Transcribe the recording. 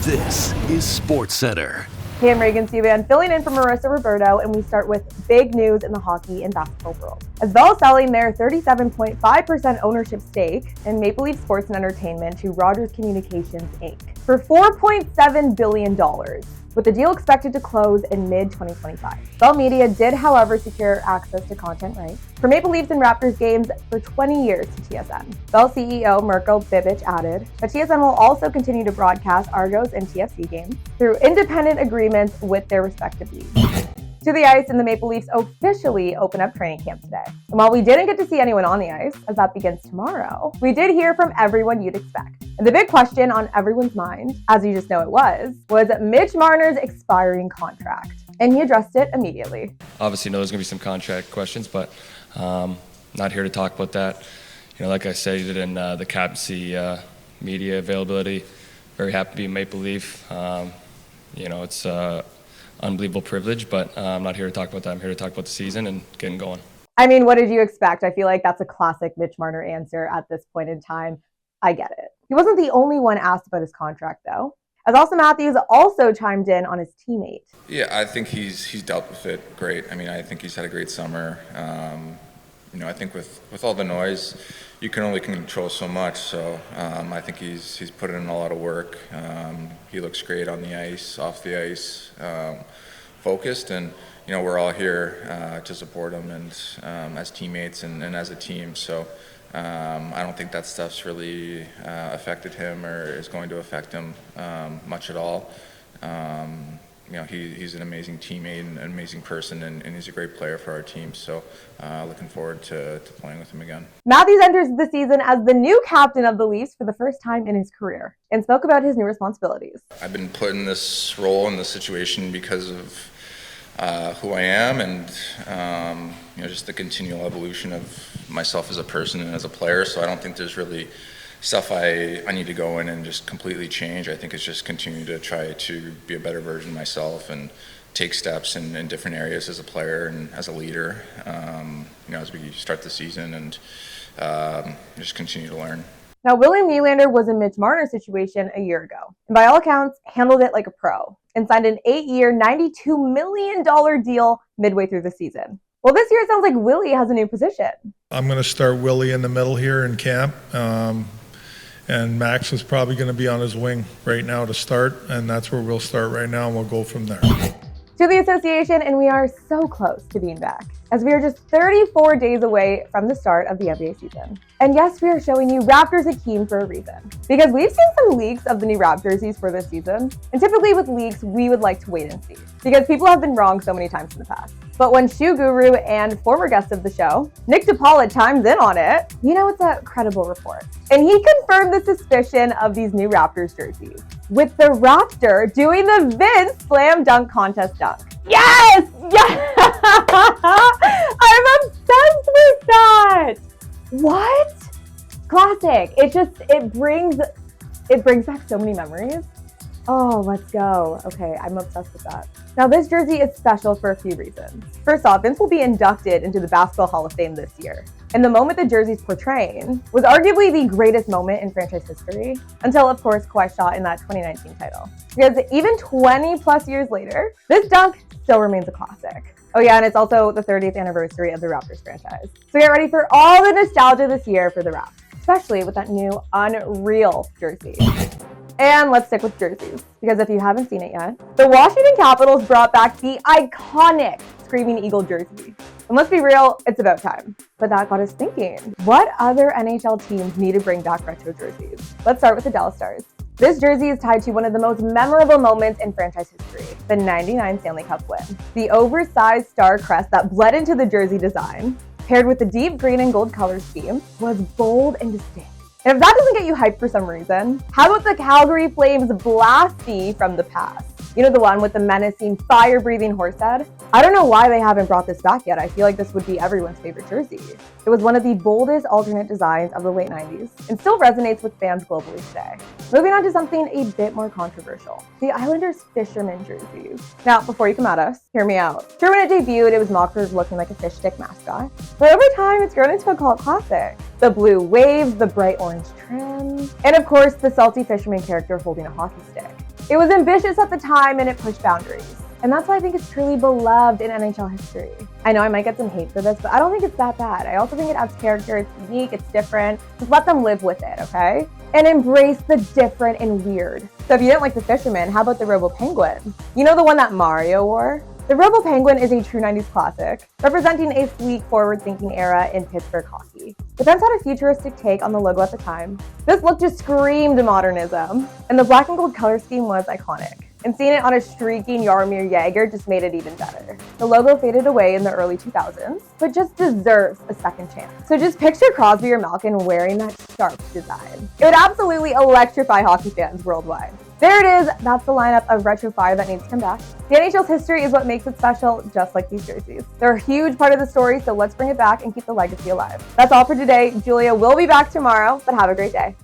This is Sportscentre. Hey, I'm Reagan Seaban, filling in for Marissa Roberto, and we start with big news in the hockey and basketball world. As Bell selling their 37.5% ownership stake in Maple Leaf Sports and Entertainment to Rogers Communications, Inc. for $4.7 billion, with the deal expected to close in mid-2025. Bell Media did, however, secure access to content rights for Maple Leafs and Raptors games for 20 years to TSN. Bell CEO Mirko Bibic added that TSN will also continue to broadcast Argos and TFC games through independent agreements with their respective leagues. To the ice, and the Maple Leafs officially open up training camp today. And while we didn't get to see anyone on the ice, as that begins tomorrow, we did hear from everyone you'd expect. And the big question on everyone's mind, as you just know it was Mitch Marner's expiring contract. And he addressed it immediately. Obviously, know there's going to be some contract questions, but not here to talk about that. You know, like I stated in the captaincy media availability, very happy to be a Maple Leaf. It's unbelievable privilege, but I'm not here to talk about that. I'm here to talk about the season and getting going. I mean, what did you expect? I feel like that's a classic Mitch Marner answer at this point in time. I get it. He wasn't the only one asked about his contract, though, as Austin Matthews also chimed in on his teammate. Yeah, I think he's dealt with it great. I mean, I think he's had a great summer. I think with all the noise, you can only control so much. So I think he's put in a lot of work. He looks great on the ice, off the ice, focused, and we're all here to support him and as teammates and as a team. So I don't think that stuff's really affected him or is going to affect him much at all. He's an amazing teammate and an amazing person, and he's a great player for our team. So looking forward to playing with him again. Matthews enters the season as the new captain of the Leafs for the first time in his career and spoke about his new responsibilities. I've been put in this role in this situation because of who I am and just the continual evolution of myself as a person and as a player. So I don't think there's really stuff I need to go in and just completely change. I think it's just continue to try to be a better version of myself and take steps in different areas as a player and as a leader, as we start the season and just continue to learn. Now, William Nylander was in Mitch Marner's situation a year ago, and by all accounts, handled it like a pro and signed an 8-year, $92 million deal midway through the season. Well, this year it sounds like Willie has a new position. I'm going to start Willie in the middle here in camp. And Max is probably going to be on his wing right now to start, and that's where we'll start right now, and we'll go from there. To the association, and we are so close to being back, as we are just 34 days away from the start of the NBA season. And yes, we are showing you Raptors Akeem for a reason, because we've seen some leaks of the new Raptors jerseys for this season, and typically with leaks, we would like to wait and see, because people have been wrong so many times in the past. But when shoe guru and former guest of the show, Nick DePaula, chimes in on it, it's a credible report. And he confirmed the suspicion of these new Raptors jerseys, with the Raptor doing the Vince Slam Dunk Contest dunk. Yes! Yes! I'm obsessed with that! What? Classic. It brings back so many memories. Oh, let's go. Okay, I'm obsessed with that. Now, this jersey is special for a few reasons. First off, Vince will be inducted into the Basketball Hall of Fame this year. And the moment the jersey's portraying was arguably the greatest moment in franchise history, until, of course, Kawhi's shot in that 2019 title. Because even 20 plus years later, this dunk still remains a classic. Oh yeah, and it's also the 30th anniversary of the Raptors franchise. So get ready for all the nostalgia this year for the Raps, especially with that new unreal jersey. And let's stick with jerseys, because if you haven't seen it yet, the Washington Capitals brought back the iconic Screaming Eagle jersey. And let's be real, it's about time. But that got us thinking, what other NHL teams need to bring back retro jerseys? Let's start with the Dallas Stars. This jersey is tied to one of the most memorable moments in franchise history, the '99 Stanley Cup win. The oversized star crest that bled into the jersey design, paired with the deep green and gold color scheme, was bold and distinct. And if that doesn't get you hyped for some reason, how about the Calgary Flames Blasty from the past? The one with the menacing, fire-breathing horse head? I don't know why they haven't brought this back yet. I feel like this would be everyone's favorite jersey. It was one of the boldest alternate designs of the late 90s and still resonates with fans globally today. Moving on to something a bit more controversial, the Islanders fisherman jerseys. Now, before you come at us, hear me out. Sure, when it debuted, it was mocked looking like a fish stick mascot, but over time, it's grown into a cult classic. The blue waves, the bright orange trim, and of course, the salty fisherman character holding a hockey stick. It was ambitious at the time and it pushed boundaries. And that's why I think it's truly beloved in NHL history. I know I might get some hate for this, but I don't think it's that bad. I also think it adds character, it's unique, it's different. Just let them live with it, okay? And embrace the different and weird. So if you didn't like the Fisherman, how about the Robo Penguin? You know the one that Mario wore? The Robo Penguin is a true 90s classic, representing a sleek, forward-thinking era in Pittsburgh hockey. The Pens had a futuristic take on the logo at the time. This look just screamed modernism, and the black and gold color scheme was iconic. And seeing it on a streaking Jaromir Jagr just made it even better. The logo faded away in the early 2000s, but just deserves a second chance. So just picture Crosby or Malkin wearing that sharp design. It would absolutely electrify hockey fans worldwide. There it is, that's the lineup of retro fire that needs to come back. The NHL's history is what makes it special, just like these jerseys. They're a huge part of the story, so let's bring it back and keep the legacy alive. That's all for today. Julia will be back tomorrow, but have a great day.